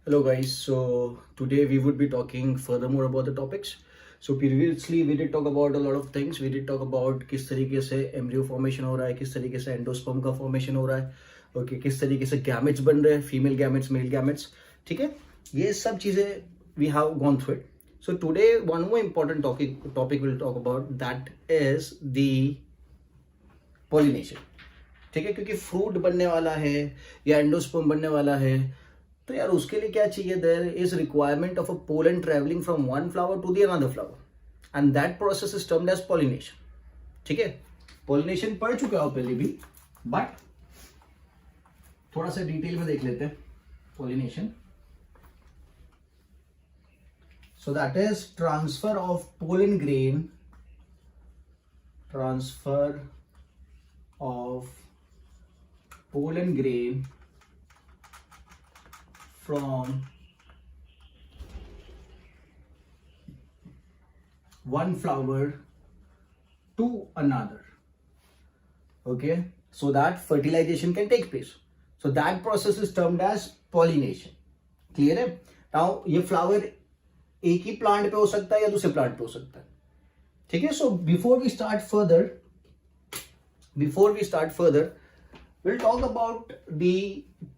Hello guys, so today we would be talking furthermore about the topics. So previously we did talk about a lot of things. We did talk about किस तरीके से embryo formation हो रहा है, किस तरीके से endosperm का formation हो रहा है, okay, किस तरीके से gametes बन रहे हैं, female gametes, male gametes, ठीक है? ये सब चीजें we have gone through it. So today one more important topic we'll talk about, that is the pollination. ठीक है, क्योंकि फ्रूट बनने वाला है या एंडोस्पर्म बनने वाला है तो यार उसके लिए क्या चाहिए, there is requirement of a pollen travelling from one flower to the another flower and that process is termed as pollination. ठीक है, पॉलिनेशन पढ़ चुके हो पहले भी, बट थोड़ा सा डिटेल में देख लेते हैं pollination. So that is transfer of pollen grain, transfer of pollen grain from one flower to another, okay, so that fertilization can take place. So that process is termed as pollination. Clear है? Now ये flower एक ही plant पे हो सकता है या दूसरे plant पे हो सकता है. ठीक है, so before we start further we'll talk about the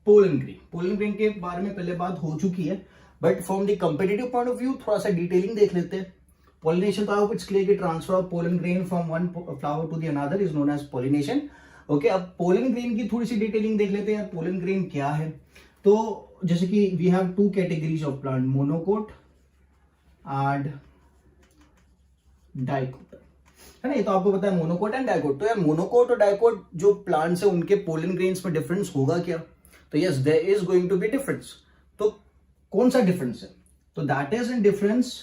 pollen grain. Pollen grain के बारे में पहले बात हो चुकी है, but from the competitive point of view थोड़ा सा डिटेलिंग देख लेते हैं. पॉलिनेशन तो आपको इट्स क्लियर कि transfer of pollen grain from one flower to the another is known as pollination. Okay, अब पोलन ग्रेन की थोड़ी सी डिटेलिंग देख लेते हैं. पोलन ग्रेन क्या है? तो जैसे कि we have two categories of plant, monocot and dicot, है ना. ये तो आपको पता है मोनोकोट एंड डाइकोट. तो यार मोनोकोट और डाइकोट जो प्लांट्स है उनके पोलन ग्रेन्स में डिफरेंस होगा क्या? तो yes, there is going to be difference. तो कौन सा डिफरेंस है? तो that is in difference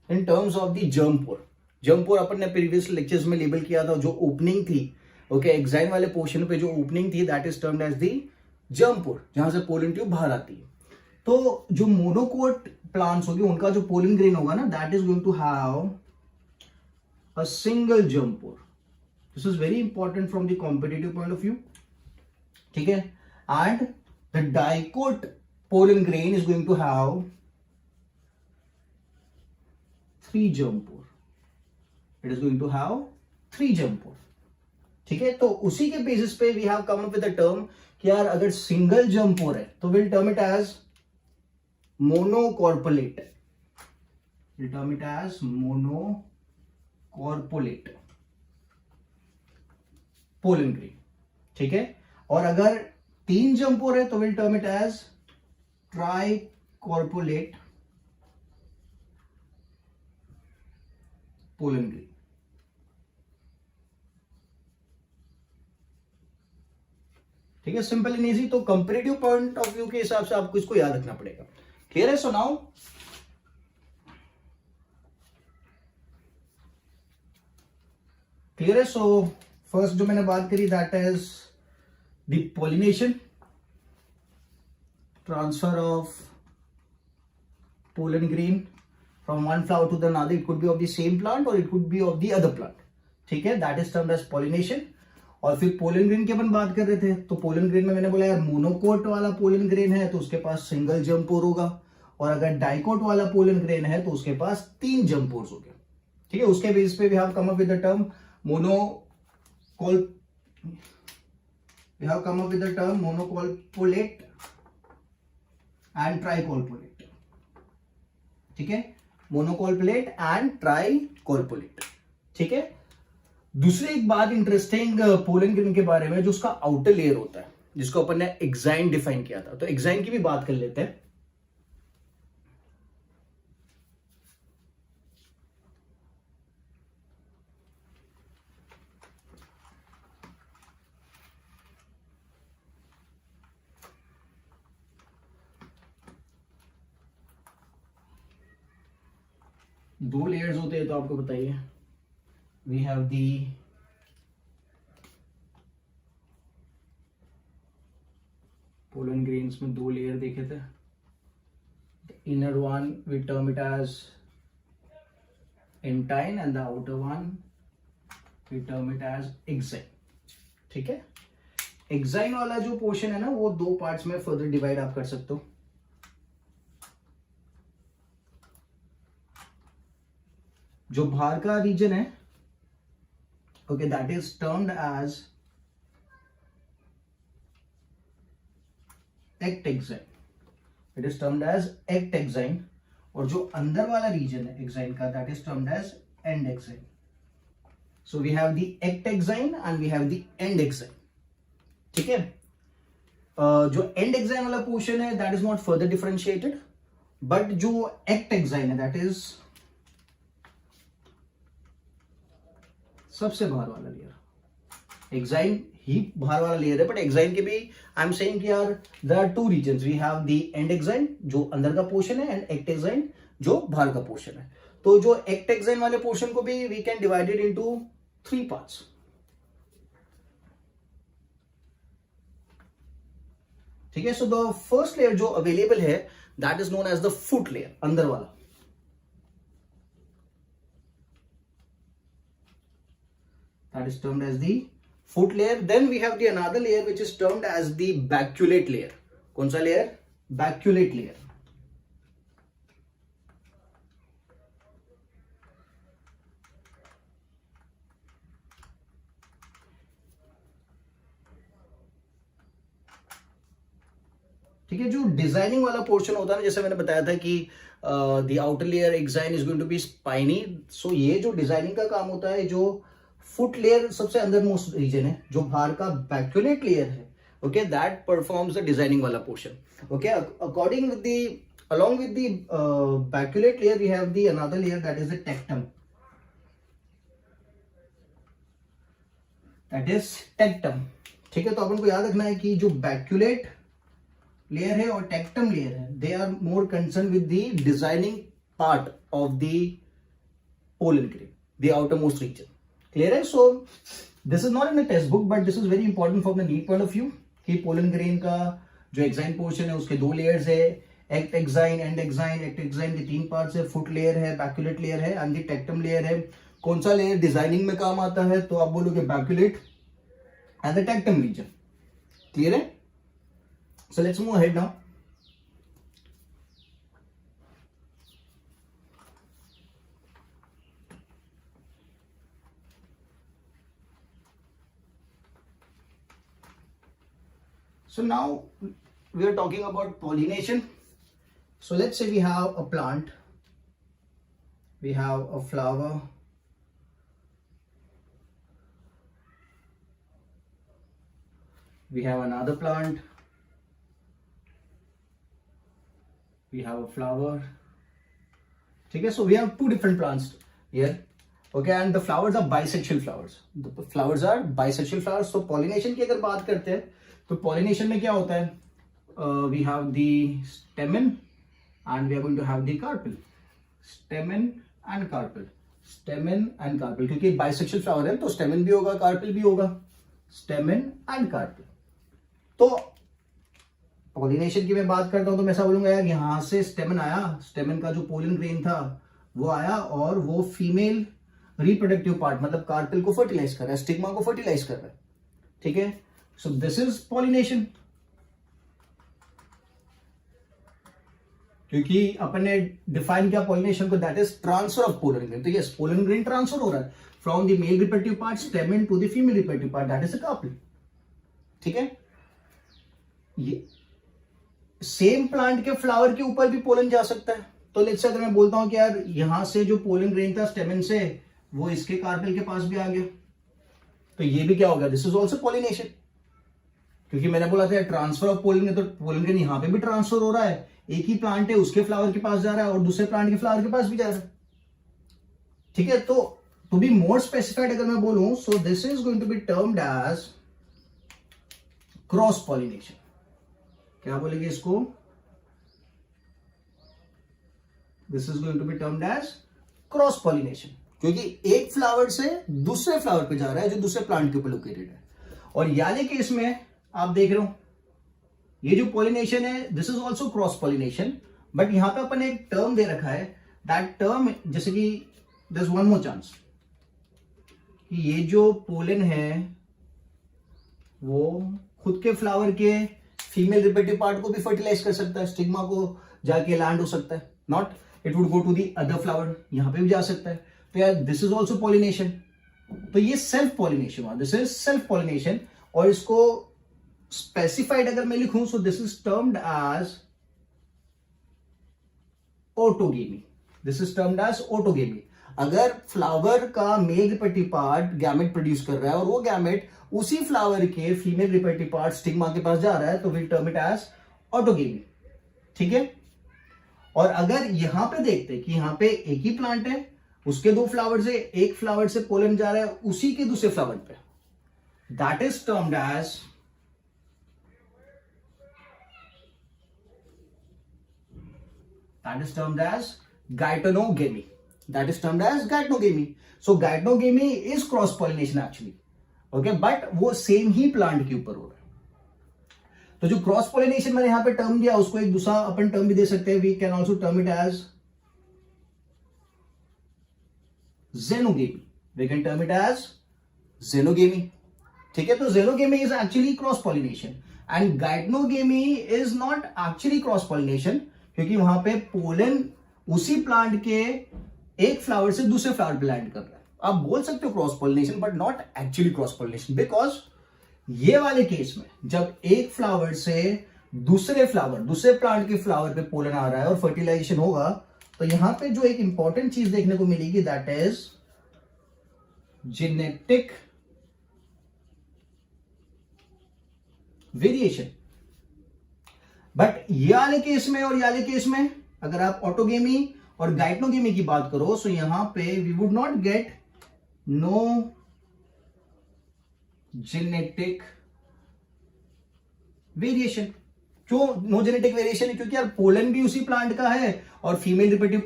in terms of the germ pore. Germ pore अपन ने प्रीवियस लेक्चर्स में लेबल किया था, जो ओपनिंग थी, ओके, एक्साइन वाले पोर्शन पे जो ओपनिंग थी, that is termed as the germ pore, जहां से पोलन ट्यूब बाहर आती है. तो जो मोनोकोट प्लांट्स होगी उनका जो पोलन ग्रेन होगा ना, that is going to have a single germ pore. This is very important from the competitive point of view. ठीक है, and the dicot pollen grain is going to have 3 germ pore. It is going to have 3 germ pore. ठीक है, तो उसी के basis पे we have come up with a term कि यार अगर सिंगल germ pore है तो we'll term it as monocorpulate. We'll term it as monocorpulate pollen grain. ठीक है, और अगर 3 जर्म पोर है तो will term it as tricolpate pollen grain. ठीक है, सिंपल एंड इजी. तो कंपैरेटिव पॉइंट ऑफ व्यू के हिसाब से आपको इसको याद रखना पड़ेगा. क्लियर है? सो नाउ क्लियर है. सो फर्स्ट जो मैंने बात करी, that is the pollination, transfer of pollen grain from one flower to the another. It could be of the same plant और it could be of the other plant. ठीक है, that is termed as pollination. और फिर pollen grain की अपन बात कर रहे थे, तो पोलन ग्रेन में मैंने बोला यार मोनोकोट वाला पोलन ग्रेन है तो उसके पास सिंगल जर्म पोर होगा, और अगर डाइकोट वाला पोलन ग्रेन है तो उसके पास 3 जर्म पोर्स हो गए. ठीक है, उसके बेस पे we have come up with the term we have come up with the term monocorpulate and tricorpulate. ठीक है, monocorpulate and tricorpulate. ठीक है, दूसरी एक बात इंटरेस्टिंग पोलन ग्रेन के बारे में, जो उसका आउटर लेयर होता है, जिसको अपन ने एक्साइन डिफाइन किया था, तो एक्साइन की भी बात कर लेते हैं. दो लेयर्स होते हैं तो आपको बताइए. We have the pollen grains में 2 लेयर देखे थे. Inner one we term it as intine and the outer one we term it as exine. ठीक है, एक्साइन वाला जो पोर्शन है ना, वो 2 पार्ट्स में फर्दर डिवाइड आप कर सकते हो. जो बाहर का रीजन है, okay, that is termed as ectexine, it is termed as ectexine, और जो अंदर वाला रीजन है एक्साइन का, that is termed as endexine. So we have the ectexine and we have the endexine. ठीक है, जो endexine वाला पोर्शन है that is not further differentiated, but जो एक्ट एक्साइन है that is सबसे बाहर वाला लेयर. एक्साइन ही बाहर वाला लेयर है, बट एक्साइन के भी आई एम सेइंग कि यार there are two regions. We have the endexine जो अंदर का पोर्शन है, एंड एक्ट एक्साइन जो बाहर का पोर्शन है. तो जो एक्ट एक्साइन वाले पोर्शन को भी we can divide it into 3 parts. ठीक है, सो द फर्स्ट लेयर जो अवेलेबल है that is known as the foot layer, अंदर वाला. That is termed as the foot layer. Then we have the another layer which is termed as the baculate layer. कौन सा layer? Baculate layer. ठीक है, जो designing वाला portion होता है ना, जैसे मैंने बताया था कि the outer layer exine is going to be spiny. So ये जो डिजाइनिंग का काम होता है, जो फुट लेयर सबसे अंदर मोस्ट रीजन है, जो बाहर का बैक्यूलेट लेयर है, okay, that performs the designing वाला portion. Okay, according with the along with the baculate layer we have the another layer that is the tectum. That is tectum. ठीक है, तो अपन को याद रखना है कि जो बैक्यूलेट लेयर है और टेक्टम लेयर है, they are more concern with the designing part of the pollen grain, the outermost region. Clear है? So this is not in the text book but this is very important from the need point of view कि pollen grain का जो exine portion है उसके 2 layers है, ectexine, endexine. Ectexine के 3 parts है, foot layer है, baculate layer है एंड द टेक्टम लेयर है. कौन सा लेयर डिजाइनिंग में काम आता है? तो आप बोलोगे baculate and the tectum region. Clear है? So let's move ahead now. So now we are talking about pollination. So let's say we have a plant, we have a flower, we have another plant, we have a flower. ठीक है, so we have 2 different plants here, okay, and the flowers are bisexual flowers. The flowers are bisexual flowers. So pollination की अगर बात करते हैं तो pollination में क्या होता है? We have the stamen and we are going to have the carpel. Stamen and carpel. Stamen and carpel. क्योंकि bisexual flower है तो stamen भी होगा, carpel भी होगा. Stamen and carpel. तो पॉलिनेशन की मैं बात करता हूं तो मैं ऐसा बोलूंगा यार, यहां से स्टेमन आया, स्टेमन का जो पोलन ग्रेन था वो आया और वो फीमेल रिप्रोडक्टिव पार्ट मतलब कार्पेल को फर्टिलाइज कर रहा है, स्टिग्मा को फर्टिलाइज कर रहा है. ठीक है, सो दिस इज पॉलिनेशन. क्योंकि अपन ने डिफाइन किया पॉलिनेशन को, that is transfer of pollen grain. तो यस, पोलन ग्रेन ट्रांसफर हो रहा है from the male reproductive part stamen to the female reproductive part, that is a carpel. ठीक है, ये सेम प्लांट के फ्लावर के ऊपर भी पोलन जा सकता है. तो लेट्स से अगर मैं बोलता हूं कि यार यहां से जो पोलन ग्रेन था स्टेमन से, वो इसके कार्पेल के पास भी आ गया, तो ये भी क्या होगा? This is also pollination. क्योंकि मैंने बोला था ट्रांसफर ऑफ पोलन, तो पोलन ग्रेन यहां पे भी ट्रांसफर हो रहा है. एक ही प्लांट है, उसके फ्लावर के पास जा रहा है और दूसरे प्लांट के फ्लावर के पास भी जा रहा है. ठीक है, तो टू बी मोर स्पेसिफाइड अगर मैं बोलूं, so this is going to be termed as cross pollination. क्या बोलेंगे इसको? This is going to be termed as cross pollination. क्योंकि एक फ्लावर से दूसरे फ्लावर पे जा रहा है जो दूसरे प्लांट के ऊपर लोकेटेड है. और यानी कि इसमें आप देख रहे हो ये जो पॉलिनेशन है, this is also cross pollination. But यहां पे अपन एक टर्म दे रखा है, दैट टर्म जैसे कि दिस वन मोर चांस कि ये जो पोलन है वो खुद के फ्लावर के फीमेल रिप्रोडक्टिव पार्ट को भी फर्टिलाइज कर सकता है, स्टिग्मा को जाके लैंड हो सकता है. Not, it would go to the other flower, यहां पे भी जा सकता है. तो यार दिस इज ऑल्सो पॉलिनेशन, तो ये सेल्फ पॉलिनेशन हुआ, दिस इज सेल्फ पॉलिनेशन। और इसको स्पेसिफाइड अगर मैं लिखूं, so this is termed as autogamy, this is termed as autogamy. अगर फ्लावर का male reproductive part gamete produce कर रहा है और वो गैमेट उसी फ्लावर के फीमेल रिप्रोडक्टिव पार्ट स्टिग्मा के पास जा रहा है, तो will term it as autogamy, ठीक है। और अगर यहां पे देखते हैं कि यहां पे एक ही प्लांट है, उसके दो फ्लावर से, एक फ्लावर से पोलन जा रहा है उसी के दूसरे फ्लावर पे, that is termed as gaetogamy. That is termed as gaetogamy. So gaetogamy is cross pollination actually, okay, but वो सेम ही प्लांट के ऊपर हो रहा है। तो जो क्रॉस पॉलिनेशन मैंने यहां पे टर्म दिया, उसको एक दूसरा अपन टर्म भी दे सकते हैं, we can also term it as xenogamy, we can term it as xenogamy, ठीक है। तो xenogamy is actually cross pollination and gaetogamy is not actually cross pollination, क्योंकि वहां पे पोलन उसी प्लांट के एक फ्लावर से दूसरे फ्लावर पे लैंड कर रहा है। आप बोल सकते हो cross pollination, but not actually cross pollination, because ये वाले केस में जब एक फ्लावर से दूसरे प्लांट के फ्लावर पे पोलन आ रहा है और फर्टिलाइजेशन होगा, तो यहां पे जो एक इंपॉर्टेंट चीज देखने को मिलेगी, that is genetic variation. But ये वाले केस में और ये वाले केस में अगर आप ऑटोगेमी और गाइटोगेमी की बात करो, सो यहां पे we would not get no genetic variation. क्यों नो जेनेटिक वेरिएशन है? क्योंकि यार पोलन भी उसी प्लांट का है और फीमेल रिप्रोडक्टिव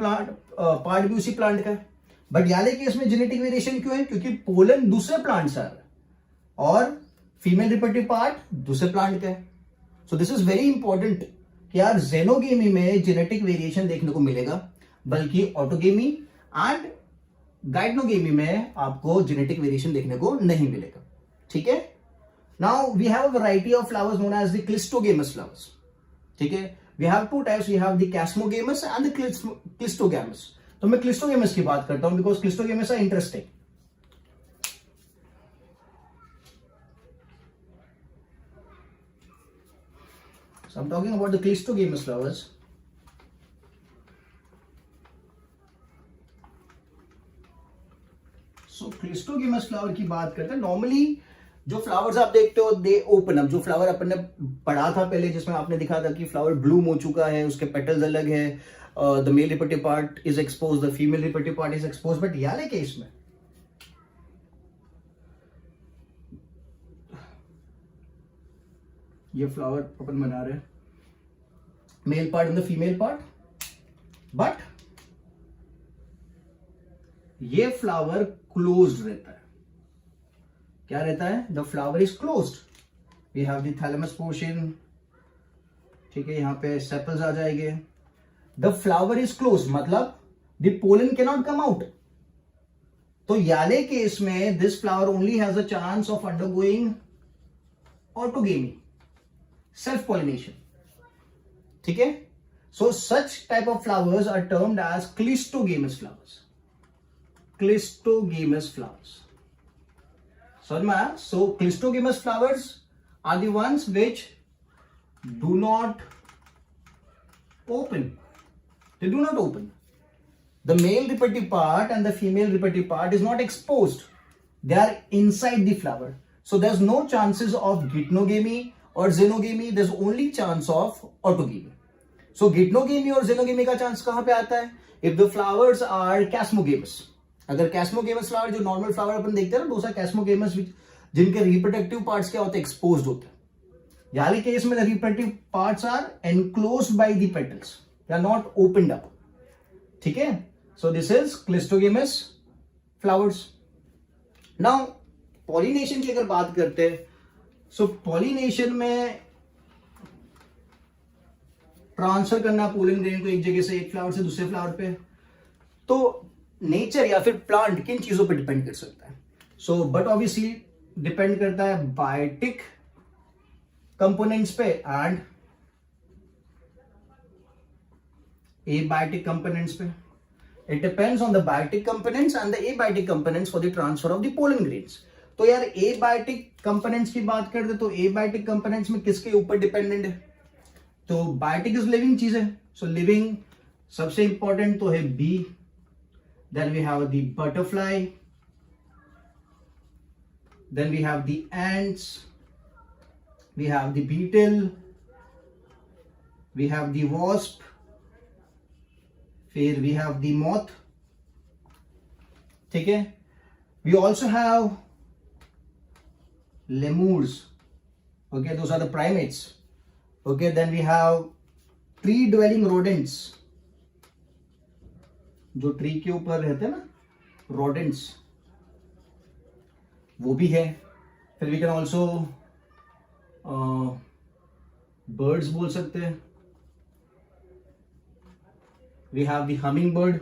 पार्ट भी उसी प्लांट का है। बट याले केस में जेनेटिक वेरिएशन क्यों है? क्योंकि पोलन दूसरे प्लांट से आ रहा है और फीमेल रिप्रोडक्टिव पार्ट दूसरे प्लांट का है। So this is very important कि यार xenogamy में जेनेटिक वेरिएशन देखने को मिलेगा, बल्कि ऑटोगेमी एंड गाइटोगेमी में आपको जेनेटिक वेरिएशन देखने को नहीं मिलेगा, ठीक है। Now we have a variety of flowers known as the cleistogamous flowers, ठीक है। We have two types, we have the chasmogamous and the cleistogamous. तो मैं क्लिस्टोगेमस की बात करता हूं because cleistogamous are interesting. So I'm talking about the clistogamous flowers. So clistogamous flower की बात करते हैं। नॉर्मली जो फ्लावर्स आप देखते हो दे ओपन अप। जो फ्लावर अपन ने पढ़ा था पहले, जिसमें आपने दिखा था कि फ्लावर ब्लूम हो चुका है, उसके पेटल्स अलग है, the male reproductive part is expose, the female reproductive part is expose. But याले केस में ये फ्लावर अपन बना रहे हैं, male part in the female part, but ये फ्लावर क्लोज्ड रहता है। क्या रहता है? The flower is closed. We have the thalamus portion, ठीक है, यहां पे सेपल्स आ जाएंगे। द फ्लावर इज क्लोज्ड मतलब the pollen can not come out. तो याले केस में this flower only has a chance of undergoing autogamy, self pollination, ठीक है। So such type of flowers are termed as cleistogamous flowers, cleistogamous flowers. So clistogamous flowers are the ones which do not open. They do not open. The male reproductive part and the female reproductive part is not exposed. They are inside the flower. So there's no chances of geitonogamy or xenogamy. There's only chance of autogamy. So geitonogamy और xenogamy का chance कहां पे आता है? If the flowers are casmogamous. अगर कैस्मोगेमस flower, जो normal flower अपन देखते हैं ना, दूसरा कैस्मोगेमस जिनके रिप्रोडक्टिव पार्ट्स क्या होते हैं? एक्सपोज्ड होते हैं। याली केस में the reproductive parts are enclosed by the petals, they are not opened up, ठीक है। So this is cleistogamous flowers. Now pollination की अगर बात करते हैं, सो पॉलिनेशन में ट्रांसफर करना पोलन ग्रेन को एक जगह से एक फ्लावर से दूसरे फ्लावर पे, तो नेचर या फिर प्लांट किन चीजों पे डिपेंड कर सकता है? सो बट ऑब्वियसली डिपेंड करता है बायोटिक कंपोनेंट्स पे एंड एबायोटिक कंपोनेंट्स पे। It depends on the biotic components and the abiotic components for the transfer of the pollen grains. तो यार abiotic components की बात करते तो abiotic components में किसके ऊपर डिपेंडेंट है? तो biotic is living चीज है, so living सबसे इंपॉर्टेंट तो है bee. Then we have the butterfly. Then we have the ants. We have the beetle. We have the wasp. फिर we have the moth. ठीक है. We also have lemurs. Okay, those are the primates. Okay, then we have tree dwelling rodents. जो tree के ऊपर रहते हैं ना, rodents, वो भी है. फिर we can also birds बोल सकते हैं. We have the hummingbird,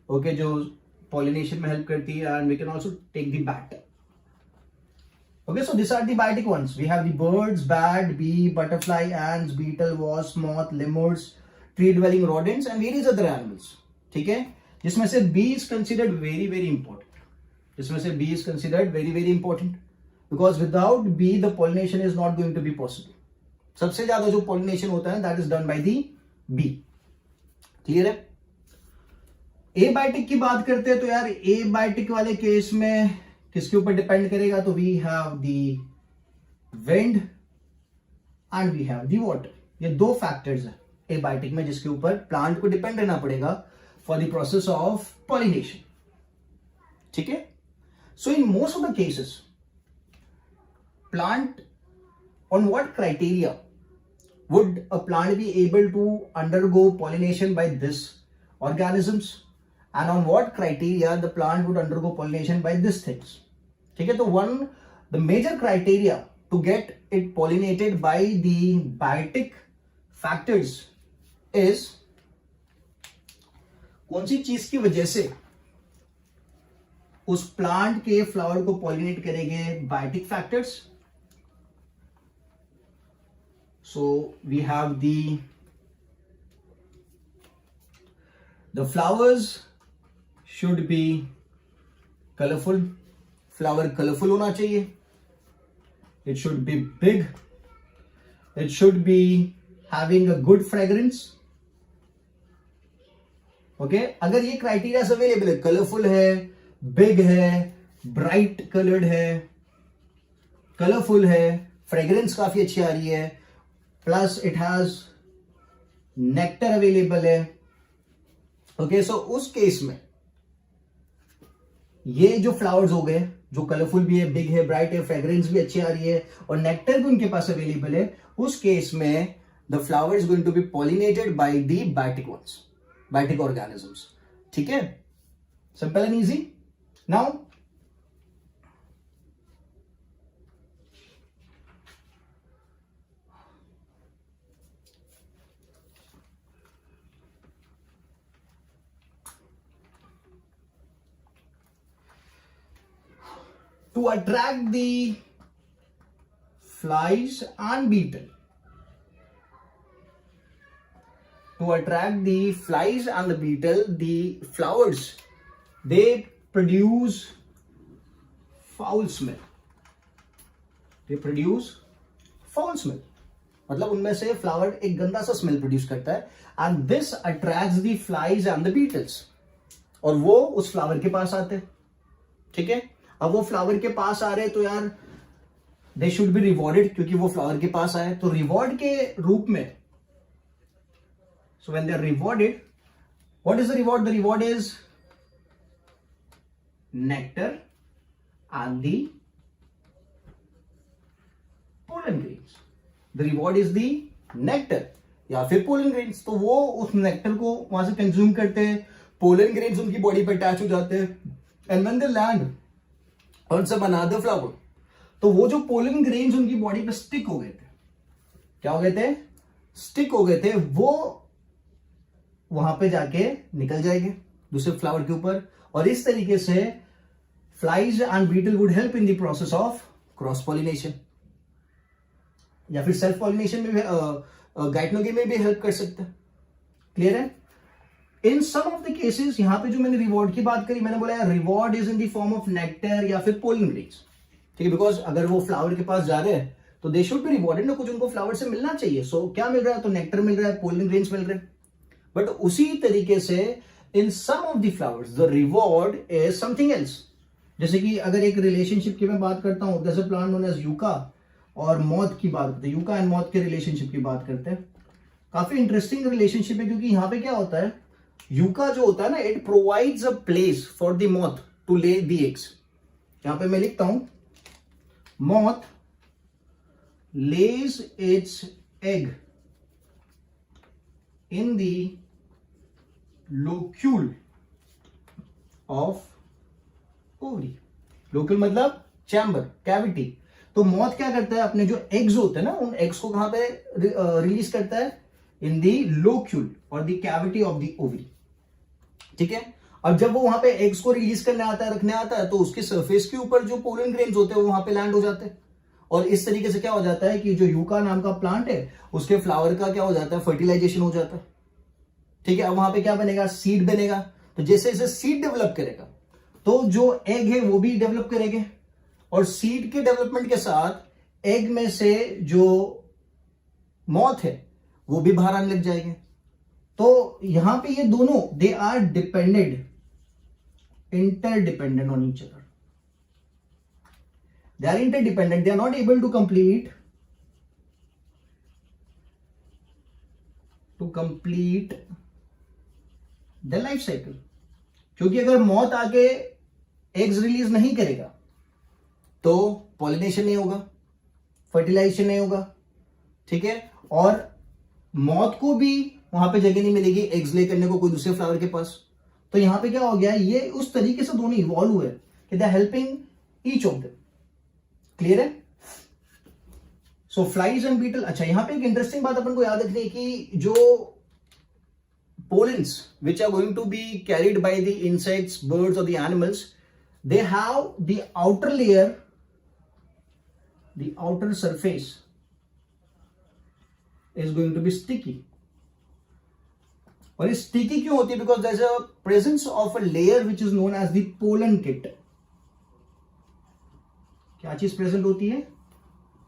okay, जो pollination में help करती है, and we can also take the bat. Okay, so these are the biotic ones. We have the birds, bat, bee, butterfly, ants, beetle, wasp, moth, lemurs, tree-dwelling rodents, and various other animals. ठीक है, जिसमें से bee is considered very very important. जिसमें से bee is considered very very important because without bee the pollination is not going to be possible. सबसे ज्यादा जो pollination होता है that is done by the bee. Clear है. Abiotic की बात करते हैं तो यार एबायोटिक वाले केस में किसके ऊपर डिपेंड करेगा? तो we have the wind and we have the water. ये दो फैक्टर्स है एबायोटिक में जिसके ऊपर प्लांट को डिपेंड रहना पड़ेगा for the process of pollination. ठीक है. So in most of the cases plant, on what criteria would a plant be able to undergo pollination by this organisms, and on what criteria the plant would undergo pollination by these things? ठीक है. तो the major criteria to get it pollinated by the biotic factors is कौन सी चीज की वजह से उस plant के फ्लावर को पॉलिनेट करेंगे? Biotic factors. So we have the flowers should be colorful. Flower colorful होना चाहिए. It should be big. It should be having a good fragrance. Okay, अगर ये क्राइटेरिया अवेलेबल है, कलरफुल है, बिग है, ब्राइट कलर्ड है, colourful है, fragrance काफी अच्छी आ रही है, plus it has nectar available है. ओके, सो उस केस में ये जो फ्लावर्स हो गए जो कलरफुल भी है, बिग है, ब्राइट है, फ्रेग्रेंस भी अच्छी आ रही है और नेक्टर भी उनके पास अवेलेबल है, उस केस में the flower is going to be pollinated by the biotic ones, biotic organisms. ठीक है, simple and easy. Now to attract the flies and beetle. To attract the flies and the beetle, the flowers, they produce foul smell. They produce foul smell. मतलब उनमें से flower एक गंदा सा smell produce करता है and this attracts the flies and the beetles. और वो उस फ्लावर के पास आते हैं. ठीक है, अब वो फ्लावर के पास आ रहे तो यार दे शुड बी रिवॉर्डेड क्योंकि वो फ्लावर के पास आए. तो रिवॉर्ड के रूप में, so when they are rewarded, what is the reward? The reward is nectar and the pollen grains. The reward is the nectar या फिर पोलन ग्रेन्स. तो वो उस नेक्टर को वहां से कंज्यूम करते हैं, पोलन ग्रेन्स उनकी बॉडी पे अटैच हो जाते हैं एंड व्हेन दे लैंड और सब अनदर फ्लावर, तो वो जो पोलन ग्रेन्स उनकी बॉडी पे स्टिक हो गए थे, क्या हो गए थे? स्टिक हो गए थे, वो वहां पे जाके निकल जाएंगे दूसरे फ्लावर के ऊपर. और इस तरीके से flies and beetle would help in the process of cross pollination या फिर सेल्फ पॉलिनेशन में भी, गाइटनोगी में भी हेल्प कर सकते हैं. क्लियर है? इन सम ऑफ द केसेस, यहां पे जो मैंने रिवॉर्ड की बात करी, मैंने बोला reward is in the form of nectar या फिर पोलन ग्रेन्स, ठीक है, बिकॉज अगर वो फ्लावर के पास जा रहे हैं तो दे शुड बी रिवॉर्डेड ना, कुछ उनको फ्लावर से मिलना चाहिए। सो क्या मिल रहा है, तो नेक्टर मिल रहा है, पोलन ग्रेन्स मिल रहे हैं। बट उसी तरीके से in some of the flowers the reward is something else. जैसे कि अगर एक रिलेशनशिप की मैं बात करता हूं, जैसे प्लांट नोन एज यूका और मॉथ की बात करते हैं, यूका एंड मॉथ के रिलेशनशिप की बात करते हैं, काफी इंटरेस्टिंग रिलेशनशिप है, क्योंकि यहां पे क्या होता है, यूका जो होता है ना, it provides a place for the moth to lay the eggs. यहां पे मैं लिखता हूं, moth lays its egg in the locule of ovary। Locule मतलब चैम्बर, कैविटी। तो मॉथ क्या करता है, अपने जो एग्स होते हैं ना, उन एग्स को कहां पे रिलीज करता है, इन दी लोक्यूल और दी कैविटी ऑफ दी ओवरी, ठीक है। अब जब वो वहां पे एग्स को रिलीज करने आता है, रखने आता है, तो उसके सरफेस के ऊपर जो पोलन ग्रेन्स होते हैं वो वहां पे लैंड हो जाते हैं, और इस तरीके से क्या हो जाता है कि जो यूका नाम का प्लांट है उसके फ्लावर का क्या हो जाता है, फर्टिलाइजेशन हो जाता है, ठीक है। अब वहां पे क्या बनेगा, सीड बनेगा। तो जैसे जैसे सीड डेवलप करेगा तो जो एग है वो भी डेवलप करेंगे, और सीड के डेवलपमेंट के साथ एग में से जो मॉथ है वो भी बाहर आने लग जाएंगे। तो यहां पे ये दोनों they are dependent, interdependent on each other. They are interdependent. They are not able to complete the life cycle। क्योंकि अगर मॉथ आके एग्स रिलीज नहीं करेगा तो पॉलिनेशन नहीं होगा, फर्टिलाइजेशन नहीं होगा, ठीक है, और मॉथ को भी वहां पे जगह नहीं मिलेगी एग्स ले करने को कोई दूसरे फ्लावर के पास। तो यहां पे क्या हो गया, ये उस तरीके से दोनों इवॉल्व हुए कि they are helping each of them. Clear है। So flies and beetle. अच्छा, यहां पे एक इंटरेस्टिंग बात अपन को याद रखनी है कि जो pollens which are going to be carried by the insects, birds और the animals, they have the outer layer, the outer surface is going to be sticky. और ये स्टिकी क्यों होती है, because there is a presence of a layer which is known as the pollen kit. क्या चीज present होती है,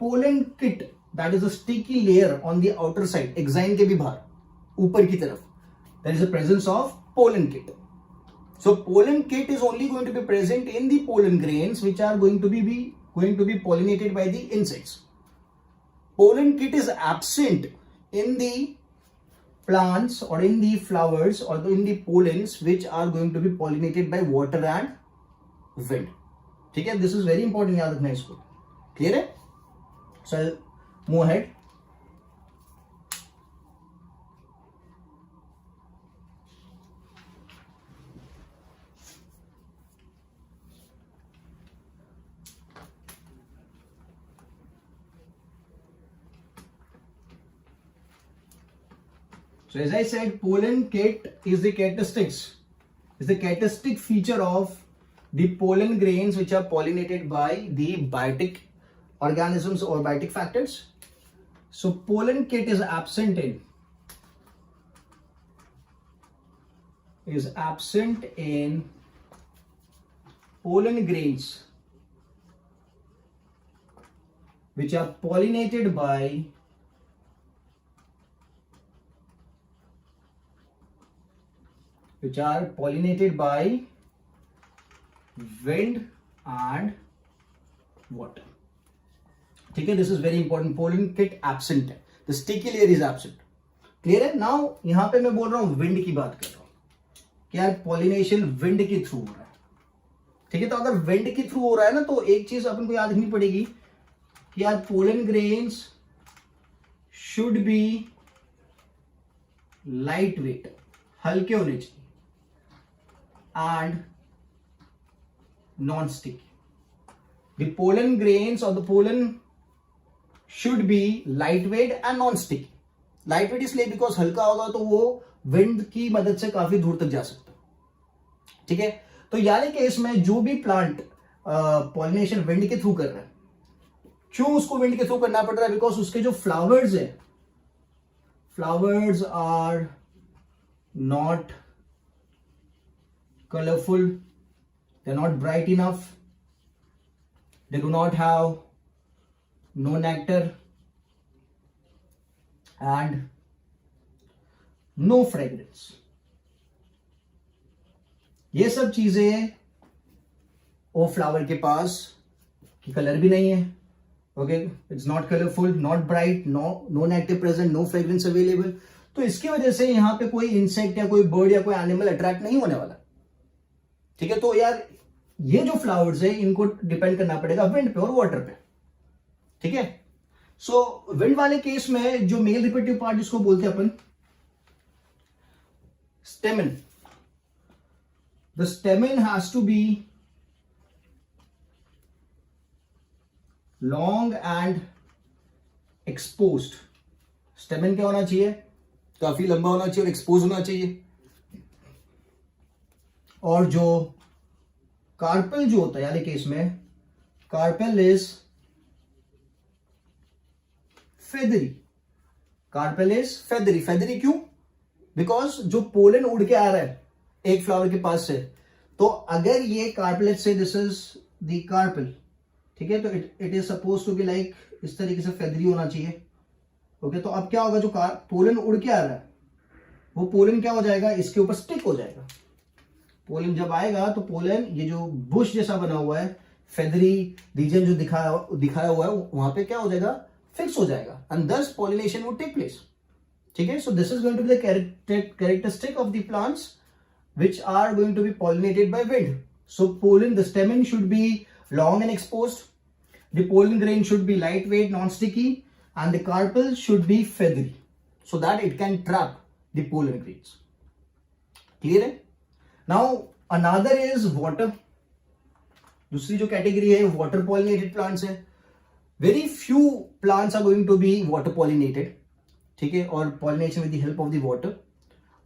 pollen kit, that is a sticky layer on the outer side, exine के भी बाहर ऊपर की तरफ, there is a presence of pollen kit. So pollen kit is only going to be present in the pollen grains which are going to be pollinated by the insects। Pollen kit is absent in the plants or in the flowers or in the pollens which are going to be pollinated by water and wind। ठीक है, this is very important, याद रखना इसको। Clear है। So move ahead. So as I said, pollen kit is the characteristic feature of the pollen grains which are pollinated by the biotic organisms or biotic factors. So pollen kit is absent in pollen grains which are pollinated by wind and water। ठीक है, this is very important. Pollen kit absent है, the sticky layer is absent. Clear है। Now यहां पे मैं बोल रहा हूं विंड की बात कर रहा हूं कि यार पॉलिनेशन विंड के थ्रू हो रहा है। ठीक है, तो अगर विंड के थ्रू हो रहा है ना, तो एक चीज अपन को याद रखनी पड़ेगी कि यार pollen grains should be light weight, हल्के होने चाहिए, and non-sticky। The pollen grains or the pollen should be lightweight and non-sticky। Lightweight इसलिए बिकॉज हल्का होगा तो वो विंड की मदद से काफी दूर तक जा सकता है। ठीक है, तो यानी कि इसमें जो भी प्लांट पॉलिनेशन विंड के थ्रू कर रहा है, क्यों उसको विंड के थ्रू करना पड़ रहा है, बिकॉज उसके जो फ्लावर्स है, flowers are not colorful, they're not bright enough, they do not have no nectar and no fragrance. ये सब चीजें वो फ्लावर के पास की कलर भी नहीं है. Okay, it's not colourful, not bright, no nectar present, no fragrance available. तो इसकी वजह से यहाँ पे कोई इंसेक्ट या कोई बर्ड या कोई एनिमल अट्रैक्ट नहीं होने वाला. ठीक है, तो यार ये जो फ्लावर्स है इनको डिपेंड करना पड़ेगा विंड पे और वाटर पे. ठीक है, सो विंड वाले केस में जो मेल रिप्रोडक्टिव पार्ट जिसको बोलते हैं अपन stamen, the stamen has to be long and exposed. Stamen क्या होना चाहिए? काफी लंबा होना चाहिए और एक्सपोज होना चाहिए. और जो कार्पेल जो होता है यार केस में, carpel is feathery. Carpel is feathery. Feathery क्यों? बिकॉज जो पोलन उड़ के आ रहा है एक फ्लावर के पास से, तो अगर ये कार्पेल से दिस इज द कार्पेल, ठीक है, तो it is suppose to be like इस तरीके से फेदरी होना चाहिए. ओके, तो अब क्या होगा, जो पोलन उड़ के आ रहा है वो पोलन क्या हो जाएगा, इसके ऊपर स्टिक हो जाएगा. पोलन जब आएगा तो पोलन ये जो बुश जैसा बना हुआ है, फेदरी रीजन जो दिखाया हुआ है वहां पे क्या हो जाएगा, फिक्स हो जाएगा, एंड दस पॉलिनेशन वुड टेक प्लेस. ठीक है, so this is going to be the characteristic of the plants which are going to be pollinated by wind. So pollen, the stamen should be long and exposed, the pollen grain should be lightweight, non-sticky, and the carpel should be feathery so that it can trap the pollen grains. Clear है? Now another is water. दूसरी जो category है water pollinated plants है. Very few plants are going to be water pollinated. ठीक है, और pollination with the help of the water.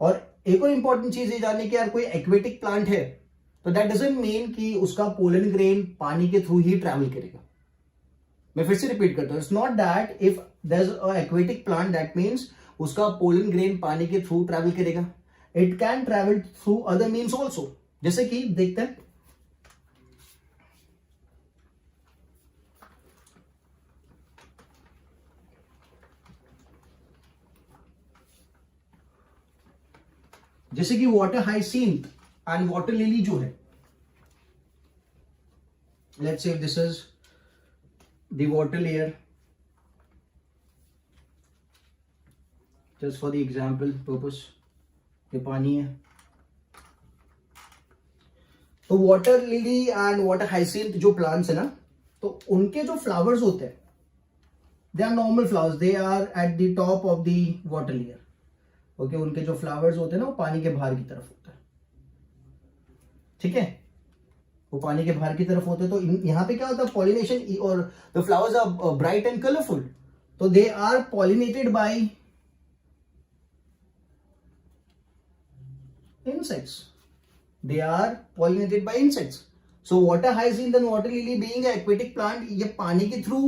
और एक और इंपॉर्टेंट चीज ये जानने की, यार कोई एक्वेटिक प्लांट है तो दैट डजंट मीन कि उसका पोलन ग्रेन पानी के थ्रू ही ट्रैवल करेगा. मैं फिर से रिपीट करता हूं, it's not that if there is a aquatic plant that means उसका पोलन ग्रेन पानी के थ्रू ट्रैवल करेगा. It can travel through other means also. जैसे कि देखते हैं, जैसे कि water hyacinth and water lily जो है, let's say this is the water layer, just for the example purpose, ये पानी है. तो water lily and water hyacinth जो प्लांट्स है ना, तो उनके जो फ्लावर्स होते हैं they are normal flowers, they are at the top of the water layer. Okay, उनके जो फ्लावर्स होते हैं ना वो पानी के बाहर की तरफ होता है. ठीक है, वो पानी के बाहर की तरफ होते हैं. तो यहां पे क्या होता है, पॉलिनेशन, और the flowers are bright and colourful, तो they are pollinated by insects. They are pollinated by insects. So water hyacinth and water lily being an aquatic plant, ये पानी के थ्रू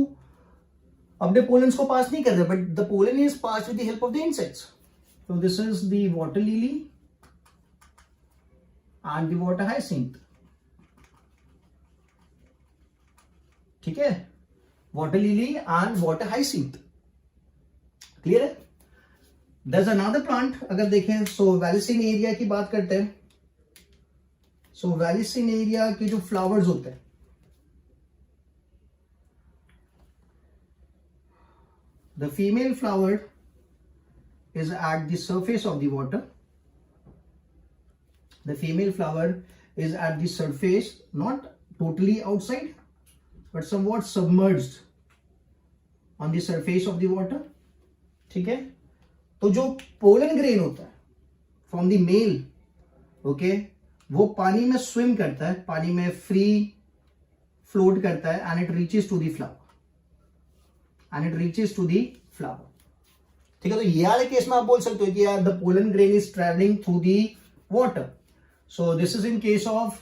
अपने पोलन्स को पास नहीं कर रहे, but the pollen is passed with the help of the insects. So this is the water lily and the water hyacinth. ठीक है, water lily and water hyacinth. Clear है? There's another plant, अगर देखें, so Vallisine area की बात करते हैं. So Vallisine area के जो flowers होते हैं, the female flower is at the surface of the water. The female flower is at the surface, not totally outside, but somewhat submerged on the surface of the water. ठीक है, तो जो pollen grain होता है from the mail, okay, वो पानी में swim करता है, पानी में फ्री फ्लोट करता है, and it reaches to the flower. ठीक है, तो ये वाले केस में आप बोल सकते हो कि यार the pollen grain is travelling through the water. So this is in case of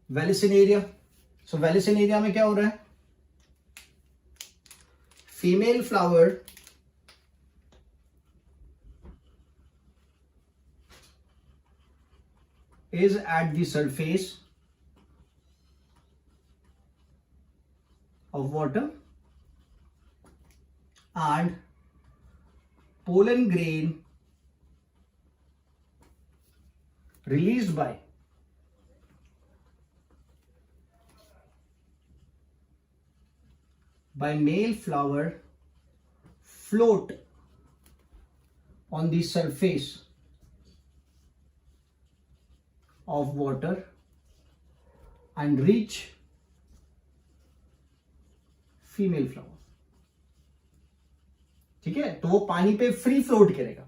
Vallisine area. So Vallisine area में क्या हो रहा है, female flower is at the surface of water and pollen grain released by male flower float on the surface of water and reach female flower. ठीक है, तो वो पानी पे फ्री फ्लोट करेगा.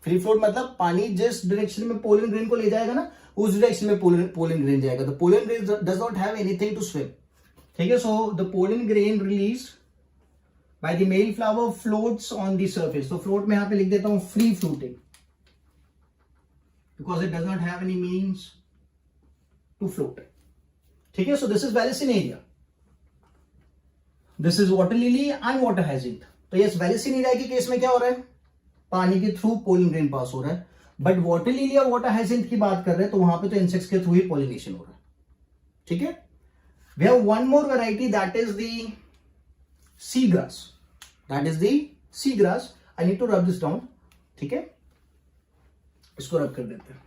फ्री फ्लोट मतलब पानी जिस डायरेक्शन में पोलन ग्रेन को ले जाएगा ना, उस डायरेक्शन में पोलन ग्रेन जाएगा. तो pollen grain does not have anything to swim. ठीक है, so the pollen grain release by the male flower floats on the surface. तो फ्लोट में यहां पे लिख देता हूं free floating, because it does not have any means to float. ठीक है, so this is Vallisneria. This is water lily and water hyacinth. तो यस, वेलिसिनेरिया के केस में क्या हो रहा है, पानी के थ्रू पोलन ग्रेन पास हो रहा है. बट वाटर लिली और वाटर हाइजिंथ की बात कर रहे हैं तो वहां पे तो इंसेक्ट्स के थ्रू ही पॉलिनेशन हो रहा है. ठीक है, we have one more variety, that is the sea grass. That is the sea grass. I need to rub this down. ठीक है, इसको रब कर देते हैं.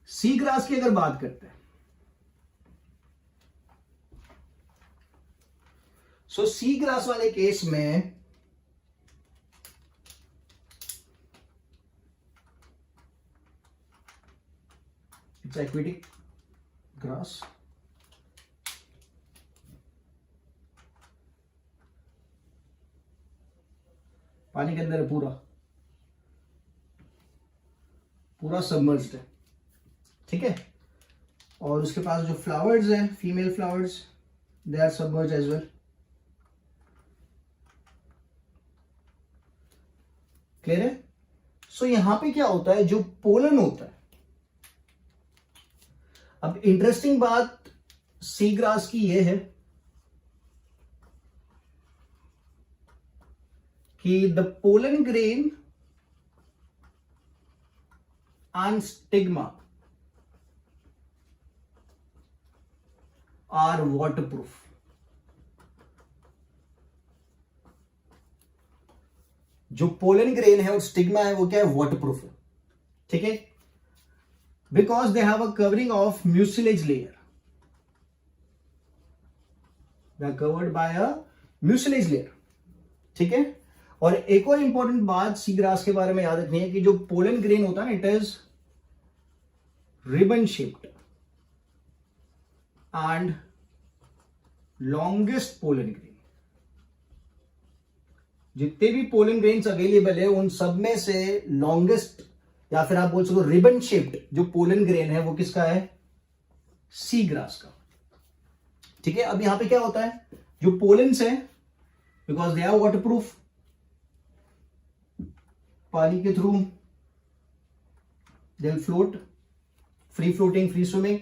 सी ग्रास की अगर बात करते हैं, सो सी ग्रास वाले केस में इट्स एक्वेटिक ग्रास. पानी के अंदर है, पूरा पूरा सबमर्ज्ड है. ठीक है, और उसके पास जो फ्लावर्स हैं, female flowers, they are submerged as well. Clear है. सो यहां पे क्या होता है, जो पोलन होता है. अब इंटरेस्टिंग बात सी ग्रास की यह है कि the pollen grain and stigma are waterproof. जो पोलन ग्रेन है और स्टिग्मा है वो क्या है, वाटरप्रूफ है. ठीक है, because they have a covering of mucilage layer. They are covered by a mucilage layer. ठीक है, और एक और इंपॉर्टेंट बात सी ग्रास के बारे में याद रखनी है कि जो पोलन ग्रेन होता है ना, it is ribbon shaped and longest pollen grain. जितने भी पोलन ग्रेन्स अवेलेबल है उन सब में से लॉन्गेस्ट, या फिर आप बोल सको रिबन शेप्ड जो पोलन ग्रेन है वो किसका है, सी ग्रास का. ठीक है, अब यहां पे क्या होता है, जो पोलन्स है, बिकॉज दे आर वाटरप्रूफ, पानी के through they will float, free floating, free swimming,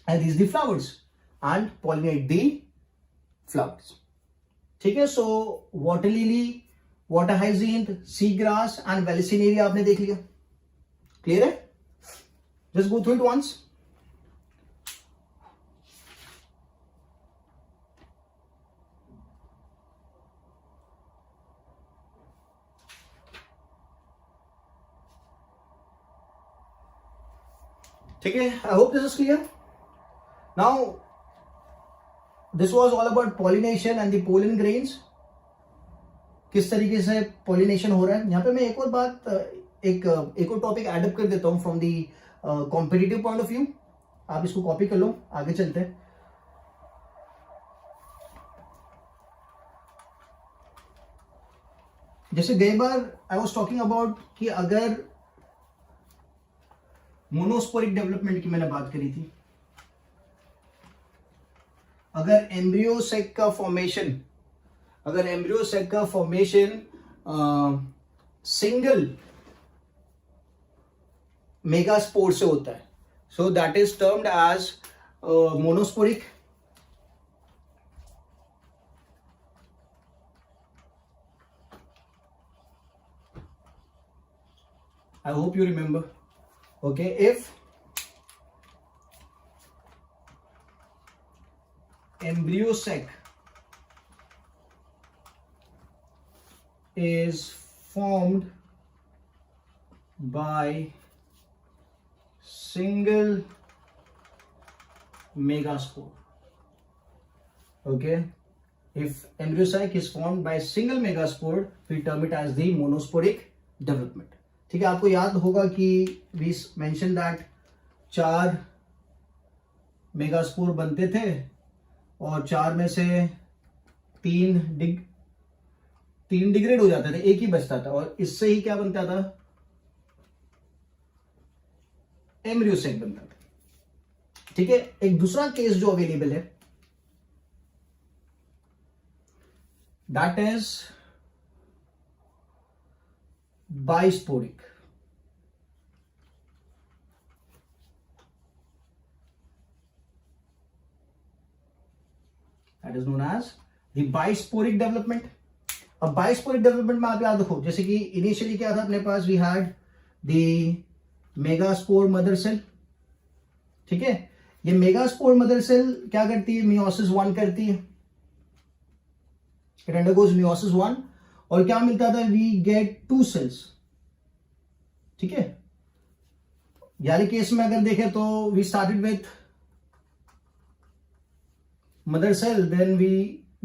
and these the flowers and pollinate the flowers. ठीक है, so water lily, water hyacinth, sea grass and Vallisneria आपने देख लिया. क्लियर है, just go through it once. ठीक है, I hope this is clear. Now this was all about pollination and the pollen grains. किस तरीके से पॉलिनेशन हो रहा है. यहां पे मैं एक और बात, एक और टॉपिक एडअप कर देता हूं from the competitive point of view. आप इसको कॉपी कर लो, आगे चलते हैं. जैसे गई बार आई वॉज टॉकिंग अबाउट कि अगर मोनोस्पोरिक डेवलपमेंट की मैंने बात करी थी, अगर एम्ब्रियो सेक का फॉर्मेशन सिंगल मेगास्पोर से होता है, so that is termed as monosporic. I hope you remember. Okay, if embryo sac is formed by single megaspore. Okay, if embryo sac is formed by single megaspore, we term it as the monosporic development. ठीक है, आपको याद होगा कि we mentioned that 4 megaspore बनते थे और 4 में से 3 डिग्रेड हो जाते थे, एक ही बचता था, और इससे ही क्या बनता था, एम्ब्रियो सेक बनता था। ठीक है, एक दूसरा केस जो अवेलेबल है, that is bisporic. That is known as the bisporic development. अब bisporic development में आप याद रखो, जैसे कि इनिशियली क्या था अपने पास, we had the megaspore mother cell। ठीक है, ये megaspore mother cell क्या करती है, meiosis 1 करती है, it undergoes meiosis 1, और क्या मिलता था, we get 2 cells। ठीक है, यानी केस में अगर देखें तो we started with mother cell, then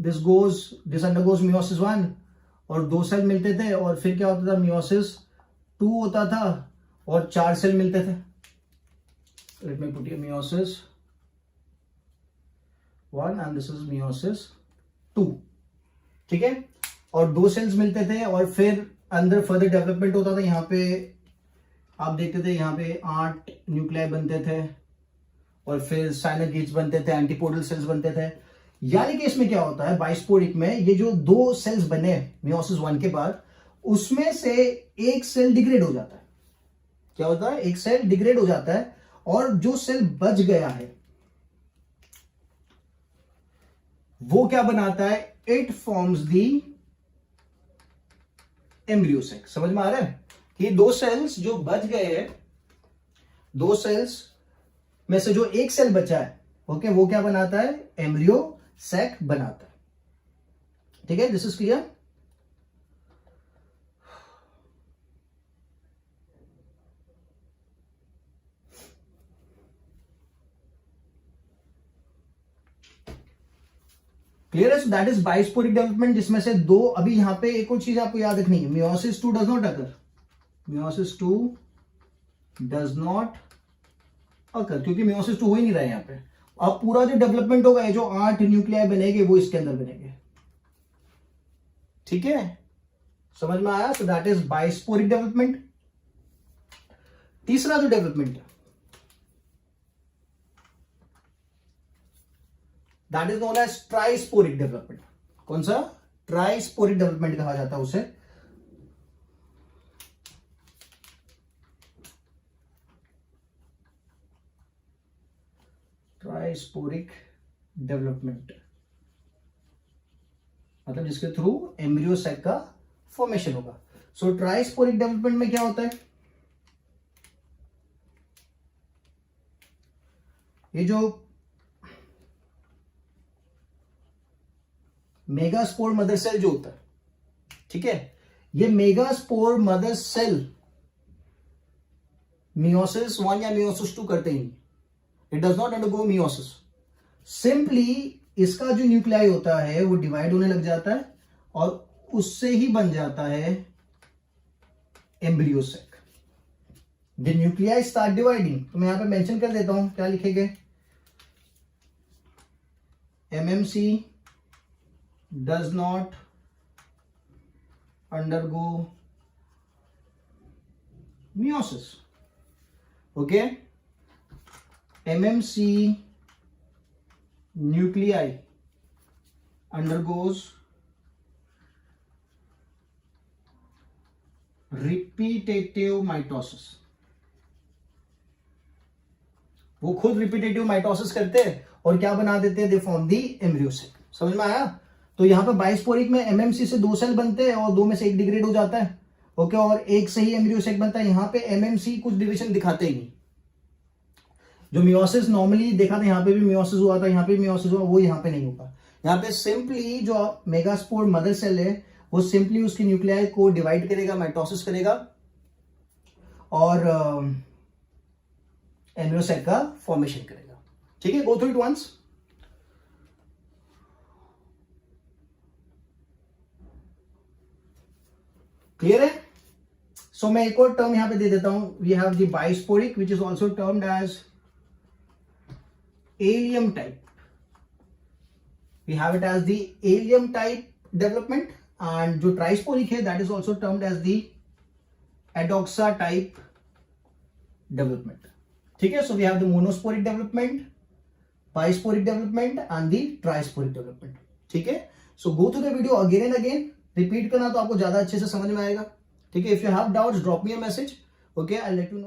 this undergoes meiosis 1, और 2 सेल मिलते थे, और फिर क्या होता था, मियोसिस 2 होता था और 4 सेल मिलते थे। Let me put meiosis 1 and this is meiosis 2। ठीक है, और 2 सेल्स मिलते थे, और फिर अंदर फर्दर डेवलपमेंट होता था। यहाँ पे आप देखते थे, यहाँ पे 8 न्यूक्लियाई बनते थे, और फिर साइनोगेट्स बनते थे, एंटीपोडल सेल्स बनते थे। यानी कि इसमें क्या होता है, बाइस्पोरिक में ये जो 2 सेल्स बने मियोसिस 1 के बाद, उसमें से एक सेल डिग्रेड हो जाता है। क्या होता है, एक सेल डिग्रेड हो जाता है, और जो सेल बच गया है वो क्या बनाता है, it forms the embryo sac. समझ में आ रहा है कि 2 सेल्स जो बच गए हैं, 2 सेल्स में से जो एक सेल बचा है, ओके, वो क्या बनाता है, एम्ब्रियो सैक बनाता है। ठीक है, दिस इज क्लियर। क्लियर है, so that is bisporic development, जिसमें से 2, अभी यहां पे एक और चीज आपको याद रखनी है, meiosis 2 does not occur, meiosis 2 does not occur, क्योंकि मियोसिस 2 हो ही नहीं रहा है यहां पे। अब पूरा जो डेवलपमेंट होगा, ये जो 8 न्यूक्लियाई बनेंगे वो इसके अंदर बनेंगे। ठीक है, समझ में आया, so that is bisporic development. तीसरा जो डेवलपमेंट है, that is known as trisporic development. कौन सा, ट्राइस्पोरिक डेवलपमेंट कहा जाता है उसे। ट्राइस्पोरिक डेवलपमेंट मतलब जिसके थ्रू एम्ब्रियो सैक का फॉर्मेशन होगा। सो ट्राइस्पोरिक डेवलपमेंट में क्या होता है, ये जो मेगास्पोर मदर सेल जो होता है, ठीक है, ये मेगास्पोर मदर सेल मियोसिस 1 या मियोसिस 2 करते ही नहीं, it does not undergo meiosis. Simply इसका जो न्यूक्लियाई होता है वो डिवाइड होने लग जाता है, और उससे ही बन जाता है embryo sac. The nuclei start dividing, तो मैं यहां पे मेंशन कर देता हूं, क्या लिखेंगे, MMC does not undergo meiosis. Okay, MMC nuclei undergoes repetitive mitosis। वो खुद रिपीटेटिव माइटोसिस करते हैं और क्या बना देते हैं, they form the embryo sac. समझ में आया। तो यहां पर बाइस्पोरिक में एमएमसी से 2 सेल बनते हैं और 2 में से 1 डिग्रेड हो जाता है, ओके, और एक से ही एम्ब्रियो सेक बनता है। यहाँ पे एमएमसी कुछ डिविजन दिखाते ही नहीं। जो मियोसिस नॉर्मली देखा था, यहाँ पे भी मियोसिस हुआ था, यहाँ पे मियोसिस हुआ, वो यहाँ पे नहीं होगा। यहाँ पे सिंपली जो मेगास्पोर मदर सेल है वो सिंपली उसकी न्यूक्लियाई को डिवाइड करेगा, माइटोसिस करेगा और एम्ब्रियो सेक का फॉर्मेशन करेगा। ठीक है, go through it once. Clear है? सो मैं एक और टर्म यहां पे दे देता हूं। We have the bisporic which is also termed as Allium type. We have it as the Allium type development, and जो ट्राइस्पोरिक है that is also termed as the Adoxa type development. ठीक है, so we have the monosporic development, bisporic development and the trisporic development. ठीक है, so go through the video again and again, repeat करना तो आपको ज्यादा अच्छे से समझ में आएगा। ठीक है, if you have doubts drop me a message, okay, I let you know.